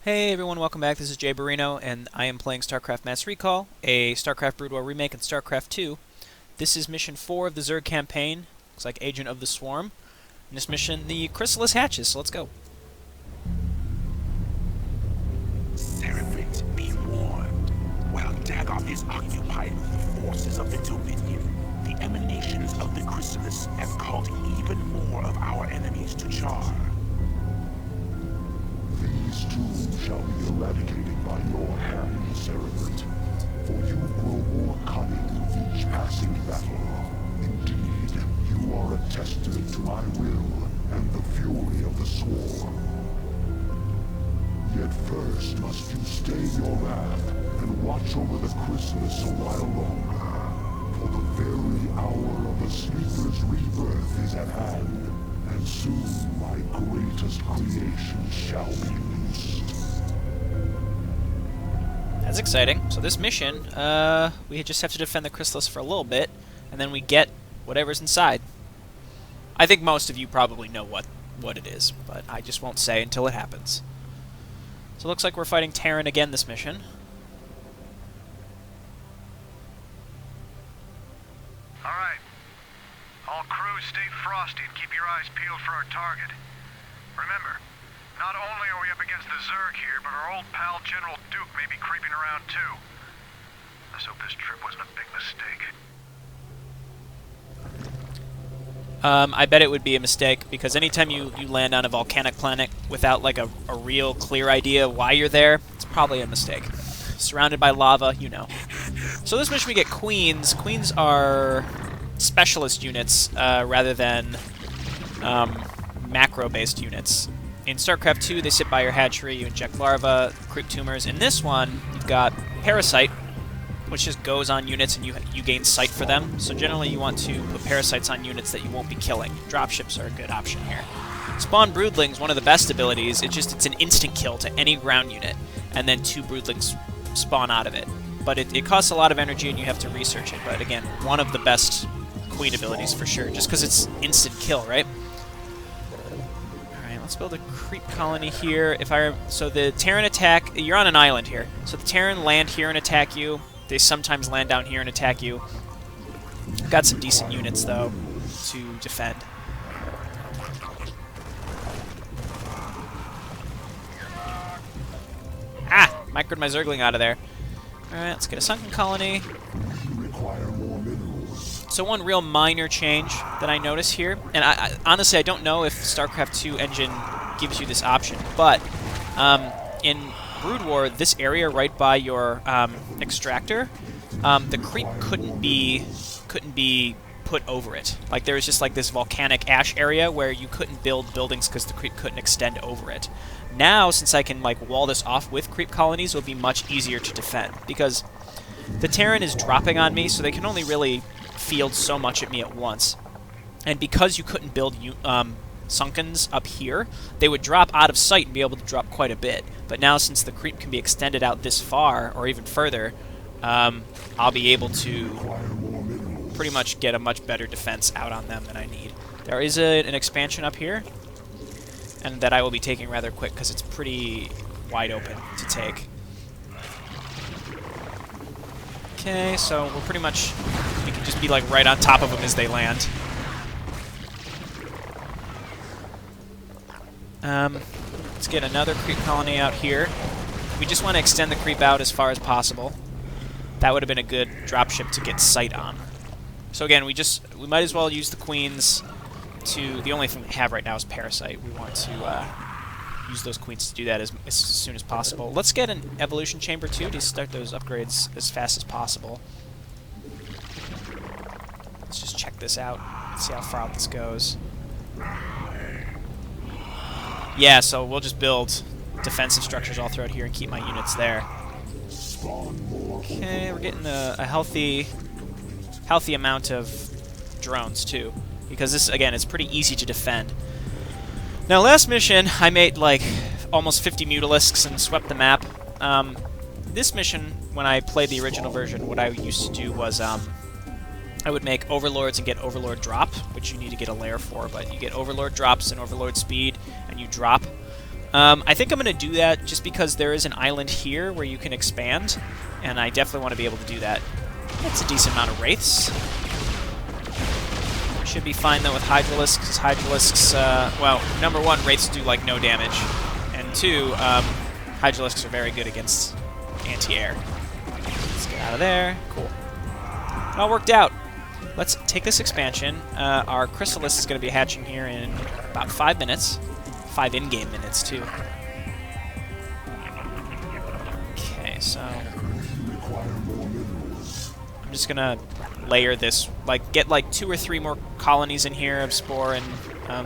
Hey everyone, welcome back. This is Jay Barrino, and I am playing Starcraft Mass Recall, a Starcraft Brood War remake and Starcraft 2. This is mission 4 of the Zerg campaign. Looks like Agent of the Swarm. In this mission, the Chrysalis hatches, so let's go. Seraphics, be warned. While Dagoth is occupied with the forces of the Dominion, the emanations of the Chrysalis have called even more of our enemies to charge. These too shall be eradicated by your hand, Seraphit. For you grow more cunning with each passing battle. Indeed, you are a testament to my will and the fury of the Swarm. Yet first must you stay your wrath and watch over the Chrysalis a while longer. For the very hour of the Sleeper's rebirth is at hand. And soon my greatest creation shall be loosed. That's exciting. So this mission, we just have to defend the Chrysalis for a little bit, and then we get whatever's inside. I think most of you probably know what it is, but I just won't say until it happens. So it looks like we're fighting Terran again this mission. Alright. All crews stay frosty and keep your eyes peeled for our target. Remember, not only are we up against the Zerg here, but our old pal General Duke may be creeping around too. Let's hope this trip wasn't a big mistake. I bet it would be a mistake, because anytime you land on a volcanic planet without like a real clear idea why you're there, it's probably a mistake. Surrounded by lava, you know. So this mission we get Queens. Queens are specialist units rather than macro-based units. In StarCraft 2, they sit by your hatchery, you inject larvae, creep tumors. In this one, you've got Parasite, which just goes on units and you gain sight for them. So generally you want to put parasites on units that you won't be killing. Dropships are a good option here. Spawn Broodlings, one of the best abilities. It's an instant kill to any ground unit, and then 2 Broodlings spawn out of it. But it costs a lot of energy and you have to research it. But again, one of the best Queen abilities for sure, just because it's instant kill, right? Alright, let's build a creep colony here. So the Terran attack, you're on an island here. So the Terran land here and attack you. They sometimes land down here and attack you. Got some decent units, though, to defend. Ah! Microed my Zergling out of there. Alright, let's get a sunken colony. So one real minor change that I notice here, and honestly I don't know if StarCraft 2 engine gives you this option, but in Brood War, this area right by your extractor, the creep couldn't be put over it. Like there was just like this volcanic ash area where you couldn't build buildings because the creep couldn't extend over it. Now, since I can like wall this off with creep colonies, it'll be much easier to defend because the Terran is dropping on me, so they can only really field so much at me at once. And because you couldn't build Sunkens up here, they would drop out of sight and be able to drop quite a bit. But now, since the creep can be extended out this far, or even further, I'll be able to pretty much get a much better defense out on them than I need. There is an expansion up here, and that I will be taking rather quick because it's pretty wide open to take. Okay, so we're pretty much, we can just be like right on top of them as they land. Let's get another creep colony out here. We just want to extend the creep out as far as possible. That would have been a good dropship to get sight on. So again, we might as well use the Queens to, the only thing we have right now is Parasite. We want to use those Queens to do that as soon as possible. Let's get an Evolution Chamber too to start those upgrades as fast as possible. Let's just check this out. Let's see how far out this goes. Yeah, so we'll just build defensive structures all throughout here and keep my units there. Okay, we're getting a healthy amount of drones too, because this, again, it's pretty easy to defend. Now, last mission, I made like almost 50 Mutalisks and swept the map. This mission, when I played the original version, what I used to do was I would make Overlords and get Overlord drop, which you need to get a lair for, but you get Overlord drops and Overlord speed, and you drop I think I'm going to do that just because there is an island here where you can expand, and I definitely want to be able to do that. That's a decent amount of Wraiths. Should be fine, though, with Hydralisks, because Hydralisks, well, number one, Wraiths do, like, no damage, and two, Hydralisks are very good against anti-air. Let's get out of there. Cool. It all worked out. Let's take this expansion. Our Chrysalis is going to be hatching here in about 5 minutes. 5 in-game minutes, too. Okay, so I'm just going to layer this, like, get like 2 or 3 more colonies in here of Spore and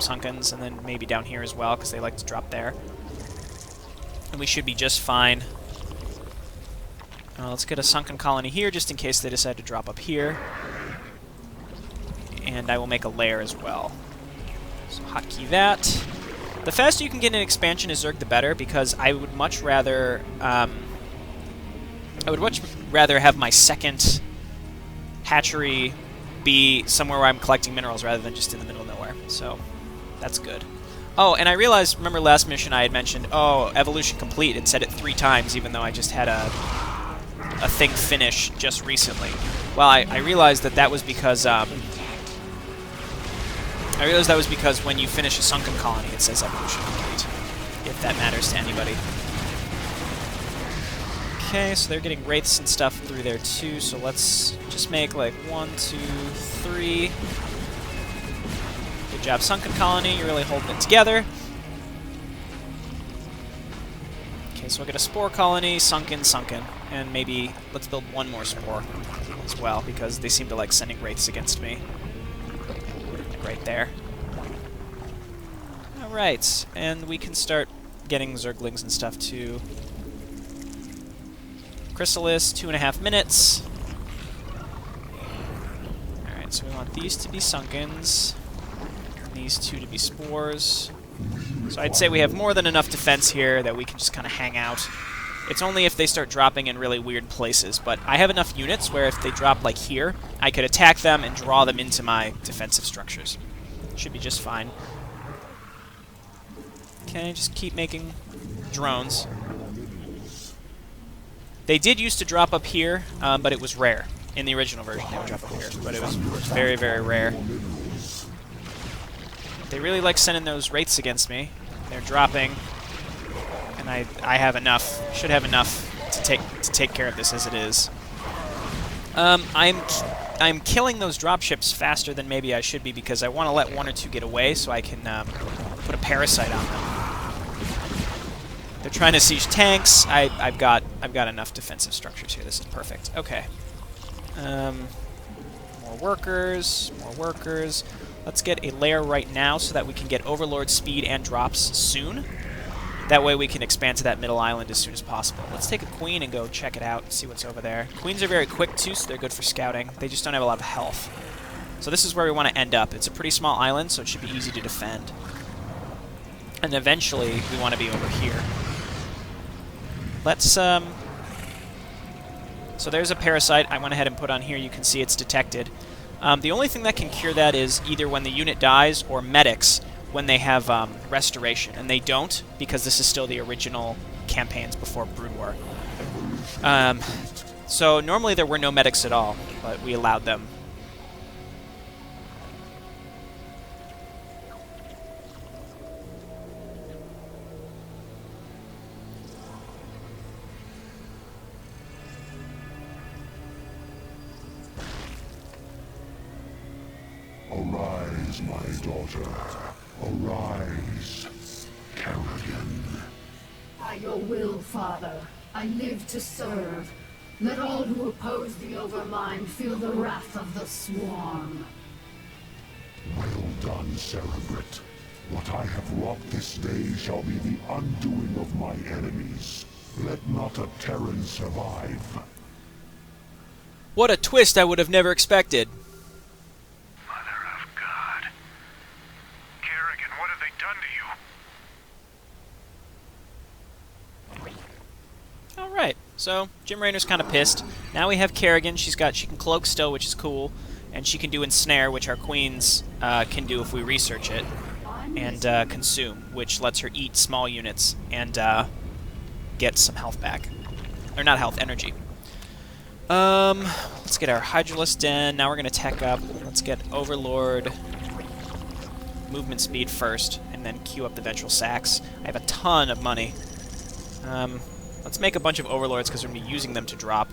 Sunkens, and then maybe down here as well, because they like to drop there. And we should be just fine. Let's get a Sunken colony here, just in case they decide to drop up here. And I will make a layer as well. So hotkey that. The faster you can get an expansion as Zerg, the better, because I would much rather have my second hatchery be somewhere where I'm collecting minerals rather than just in the middle of nowhere. So that's good. Oh, and I realized, remember last mission I had mentioned, oh, evolution complete. It said it 3 times, even though I just had a thing finish just recently. Well, I realized that was because when you finish a Sunken colony, it says evolution complete, if that matters to anybody. Okay, so they're getting Wraiths and stuff through there too, so let's just make like 1, 2, 3. Good job, Sunken colony, you're really holding it together. Okay, so we'll get a Spore colony, Sunken, Sunken, and maybe let's build 1 more Spore as well, because they seem to like sending Wraiths against me. Right there. Alright, and we can start getting Zerglings and stuff too. Chrysalis, 2.5 minutes. Alright, so we want these to be Sunkens, and these 2 to be Spores. So I'd say we have more than enough defense here that we can just kind of hang out. It's only if they start dropping in really weird places, but I have enough units where if they drop like here, I could attack them and draw them into my defensive structures. Should be just fine. Okay, just keep making drones. They did used to drop up here, but it was rare. In the original version, they would drop up here, but it was very, very rare. They really like sending those Wraiths against me. They're dropping. And I have enough, should have enough to take care of this as it is. I'm killing those dropships faster than maybe I should be because I want to let 1 or 2 get away so I can put a parasite on them. They're trying to siege tanks. I've got enough defensive structures here. This is perfect. Okay. More workers. More workers. Let's get a layer right now so that we can get Overlord speed and drops soon. That way we can expand to that middle island as soon as possible. Let's take a queen and go check it out and see what's over there. Queens are very quick too, so they're good for scouting. They just don't have a lot of health. So this is where we want to end up. It's a pretty small island, so it should be easy to defend. And eventually we want to be over here. Let's, so there's a parasite I went ahead and put on here. You can see it's detected. The only thing that can cure that is either when the unit dies or medics when they have restoration, and they don't because this is still the original campaigns before Brood War. So normally there were no medics at all, but we allowed them. Arise, my daughter. Arise, Kerrigan. By your will, Father, I live to serve. Let all who oppose the Overmind feel the wrath of the Swarm. Well done, Cerebrit. What I have wrought this day shall be the undoing of my enemies. Let not a Terran survive. What a twist I would have never expected. Mother of God. Kerrigan, what have they done to you? Alright, so Jim Raynor's kind of pissed. Now we have Kerrigan. She can cloak still, which is cool. And she can do ensnare, which our queens can do if we research it. and consume, which lets her eat small units and get some health back. Or not health, energy. Let's get our Hydralisk Den. Now we're going to tech up. Let's get Overlord movement speed first, and then queue up the Ventral Sacs. I have a ton of money. Let's make a bunch of Overlords because we're going to be using them to drop.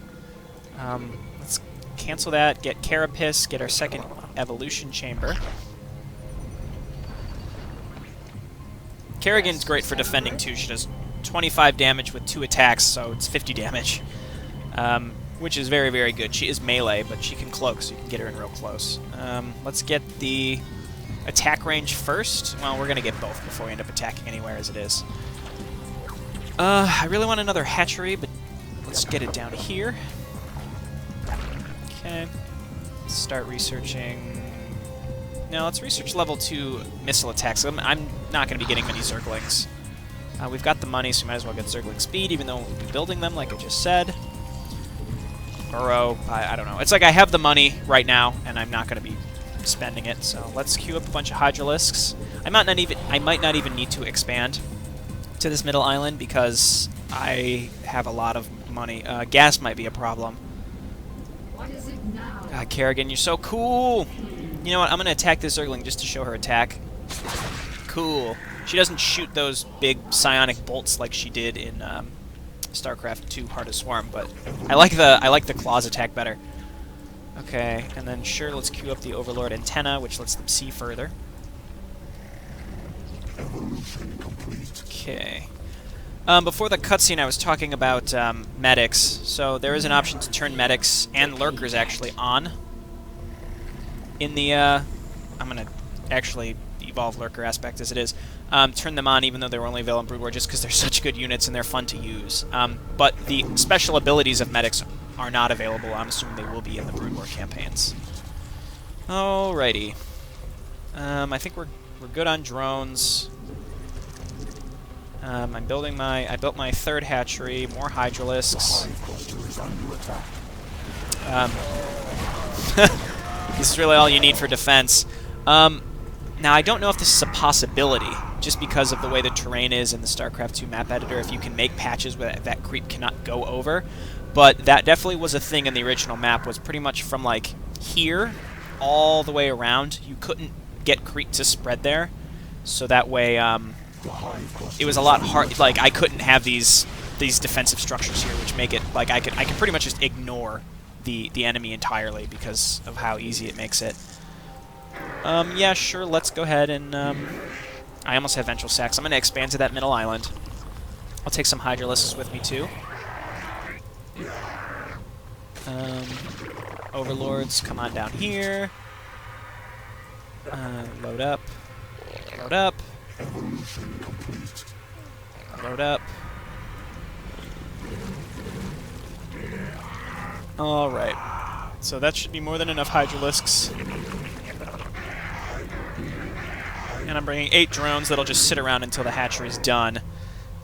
Let's cancel that, get Carapace, get our second Evolution Chamber. Kerrigan's great for defending too. She does 25 damage with 2 attacks, so it's 50 damage. Which is very, very good. She is melee, but she can cloak, so you can get her in real close. Let's get the attack range first. Well, we're going to get both before we end up attacking anywhere as it is. I really want another hatchery, but let's get it down here. Okay. Let's start researching... No, let's research level 2 missile attacks. I'm not going to be getting many Zerglings. We've got the money, so we might as well get Zergling speed, even though we'll be building them, like I just said. Burrow, I don't know. It's like I have the money right now, and I'm not going to be spending it, so let's queue up a bunch of Hydralisks. I might not even need to expand to this middle island, because I have a lot of money. Gas might be a problem. What is it now? God, Kerrigan, you're so cool! You know what, I'm going to attack this Zergling just to show her attack. Cool. She doesn't shoot those big psionic bolts like she did in StarCraft 2 Heart of Swarm, but I like the claws attack better. Okay, and then sure, let's queue up the Overlord antenna, which lets them see further. Okay. Before the cutscene, I was talking about medics. So there is an option to turn medics and lurkers actually on. In the I'm gonna actually evolve lurker aspect as it is. Turn them on even though they were only available in Brood War just because they're such good units and they're fun to use. But the special abilities of medics are not available. I'm assuming they will be in the Brood War campaigns. Alrighty. I think we're good on drones. I built my third hatchery, more Hydralisks. This is really all you need for defense. Now, I don't know if this is a possibility, just because of the way the terrain is in the StarCraft 2 map editor, if you can make patches where that creep cannot go over. But that definitely was a thing in the original map, was pretty much from, like, here all the way around. You couldn't get creep to spread there, so that way it was a lot hard. Like, I couldn't have these defensive structures here, which make it, like, I could pretty much just ignore the enemy entirely because of how easy it makes it. Yeah, sure, let's go ahead and, I almost have Ventral Sacs. I'm going to expand to that middle island. I'll take some Hydralisks with me, too. Overlords, come on down here. Load up. Load up. Load up. Alright. So that should be more than enough Hydralisks. And I'm bringing 8 drones that'll just sit around until the hatchery's done.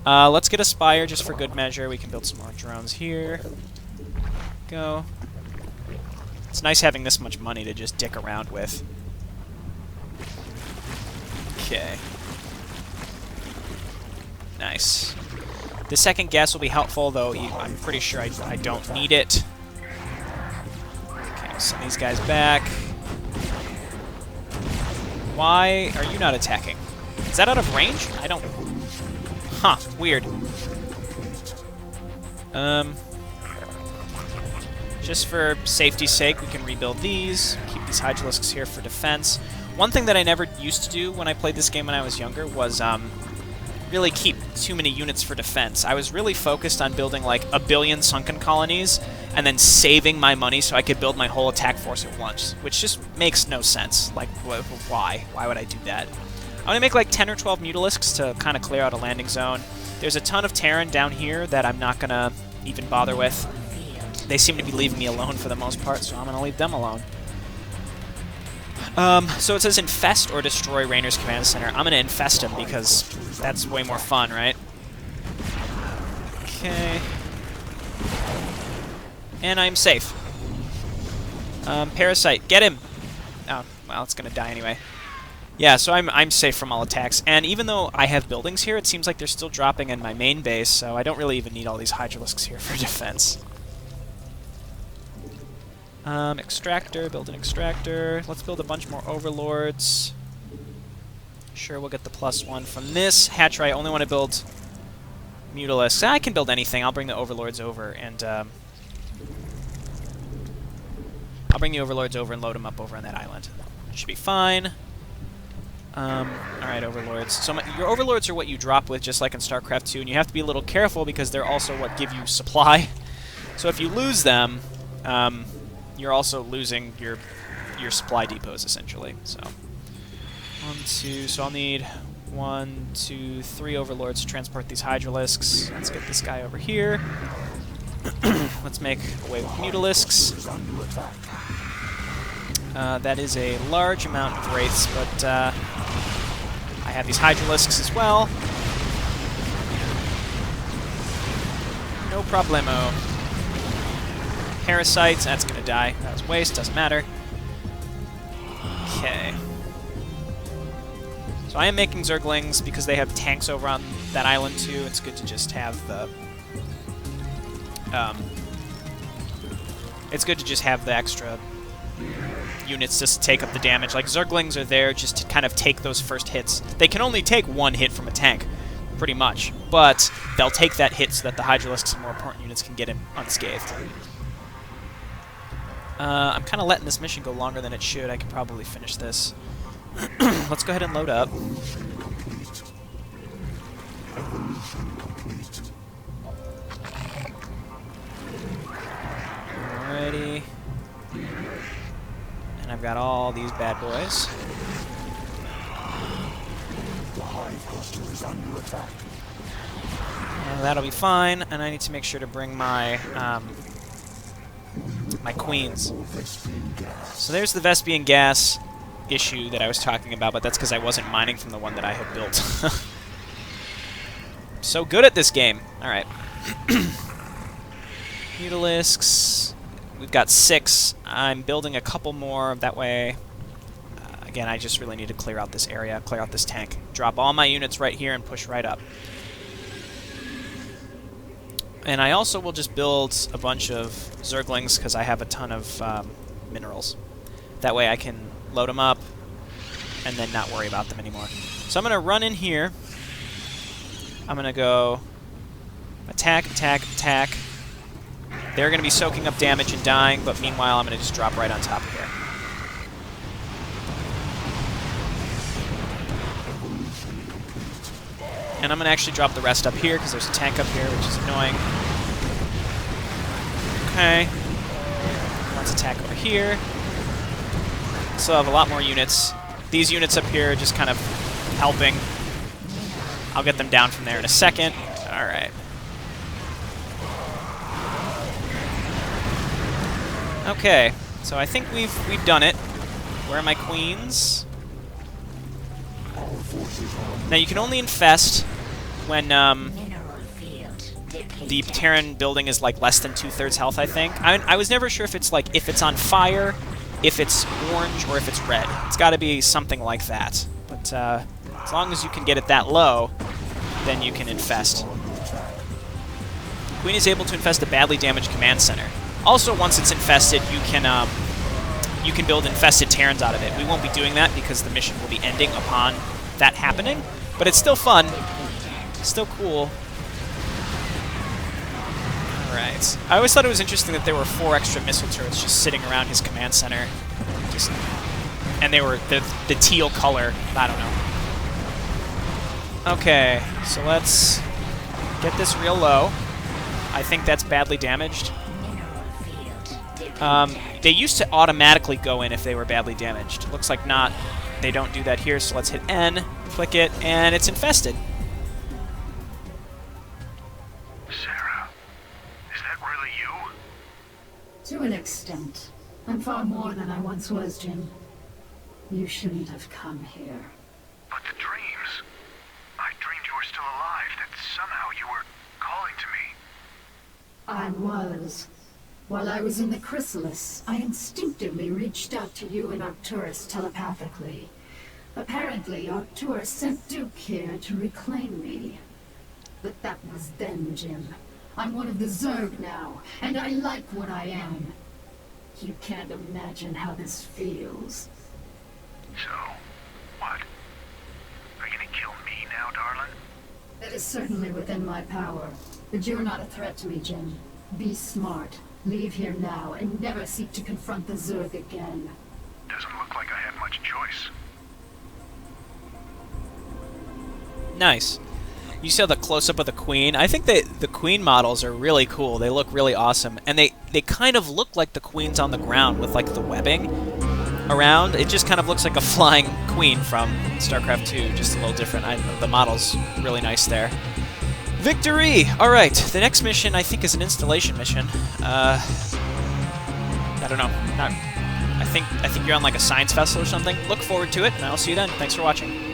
Let's get a Spire just for good measure. We can build some more drones here. Go. It's nice having this much money to just dick around with. Okay. Nice. The second gas will be helpful, though I'm pretty sure I don't need it. Okay, send these guys back. Why are you not attacking? Is that out of range? I don't... Huh, weird. Just for safety's sake, we can rebuild these, keep these Hydralisks here for defense. One thing that I never used to do when I played this game when I was younger was really keep too many units for defense. I was really focused on building like 1 billion sunken colonies and then saving my money so I could build my whole attack force at once, which just makes no sense. Like, why? Why would I do that? I'm going to make like 10 or 12 Mutalisks to kind of clear out a landing zone. There's a ton of Terran down here that I'm not going to even bother with. They seem to be leaving me alone for the most part, so I'm going to leave them alone. So it says infest or destroy Rainer's command center. I'm going to infest him because that's way more fun, right? Okay. And I'm safe. Parasite, get him! Oh, well, it's going to die anyway. Yeah, so I'm safe from all attacks. And even though I have buildings here, it seems like they're still dropping in my main base, so I don't really even need all these Hydralisks here for defense. Extractor, build an extractor. Let's build a bunch more overlords. Sure, we'll get the +1 from this. Hatchery, I only want to build Mutalisks. I can build anything. I'll bring the overlords over and I'll bring the overlords over and load them up over on that island. Should be fine. Alright, overlords. So your overlords are what you drop with, just like in Starcraft 2, and you have to be a little careful because they're also what give you supply. So if you lose them, you're also losing your supply depots, essentially. So 1, 2, so I'll need 1, 2, 3 overlords to transport these Hydralisks. Let's get this guy over here. Let's make away with Mutalisks. That is a large amount of Wraiths, but I have these Hydralisks as well. No problemo. Parasites, that's gonna die. That was waste, doesn't matter. Okay. So I am making Zerglings because they have tanks over on that island too. It's good to just have the extra units just to take up the damage. Like, Zerglings are there just to kind of take those first hits. They can only take 1 hit from a tank, pretty much, but they'll take that hit so that the Hydralisks and more important units can get in unscathed. I'm kind of letting this mission go longer than it should. I could probably finish this. Let's go ahead and load up. Alrighty. And I've got all these bad boys. The hive cluster is under attack. That'll be fine, and I need to make sure to bring my my queens. So there's the Vespian gas issue that I was talking about, but that's because I wasn't mining from the one that I had built. So good at this game. Alright. Mutalisks. We've got 6. I'm building a couple more. That way, again, I just really need to clear out this area, clear out this tank. Drop all my units right here and push right up. And I also will just build a bunch of Zerglings because I have a ton of minerals. That way I can load them up and then not worry about them anymore. So I'm going to run in here. I'm going to go attack, attack, attack. They're going to be soaking up damage and dying, but meanwhile I'm going to just drop right on top of here. And I'm going to actually drop the rest up here because there's a tank up here, which is annoying. Okay. Let's attack over here. So I have a lot more units. These units up here are just kind of helping. I'll get them down from there in a second. Alright. Okay, so I think we've done it. Where are my queens? Now you can only infest when the Terran building is like less than 2/3 health, I think. I was never sure if it's like if it's on fire, if it's orange, or if it's red. It's got to be something like that. But as long as you can get it that low, then you can infest. Queen is able to infest a badly damaged command center. Also, once it's infested, you can build infested Terrans out of it. We won't be doing that because the mission will be ending upon that happening, but it's still fun. Still cool. Alright. I always thought it was interesting that there were 4 extra missile turrets just sitting around his command center. And they were the teal color. I don't know. Okay, so let's get this real low. I think that's badly damaged. They used to automatically go in if they were badly damaged. Looks like not. They don't do that here, so let's hit N, click it, and it's infested. Sarah, is that really you? To an extent. I'm far more than I once was, Jim. You shouldn't have come here. But the dreams. I dreamed you were still alive, that somehow you were calling to me. I was. While I was in the chrysalis, I instinctively reached out to you and Arcturus telepathically. Apparently, Arcturus sent Duke here to reclaim me. But that was then, Jim. I'm one of the Zerg now, and I like what I am. You can't imagine how this feels. So, what? Are you gonna kill me now, darling? That is certainly within my power. But you're not a threat to me, Jim. Be smart. Leave here now, and never seek to confront the Zerg again. Doesn't look like I had much choice. Nice. You saw the close-up of the Queen. I think the Queen models are really cool. They look really awesome. And they kind of look like the Queens on the ground with, like, the webbing around. It just kind of looks like a flying Queen from StarCraft 2, just a little different. The model's really nice there. Victory! Alright, the next mission, I think, is an installation mission. I don't know. I think you're on, like, a science vessel or something. Look forward to it, and I'll see you then. Thanks for watching.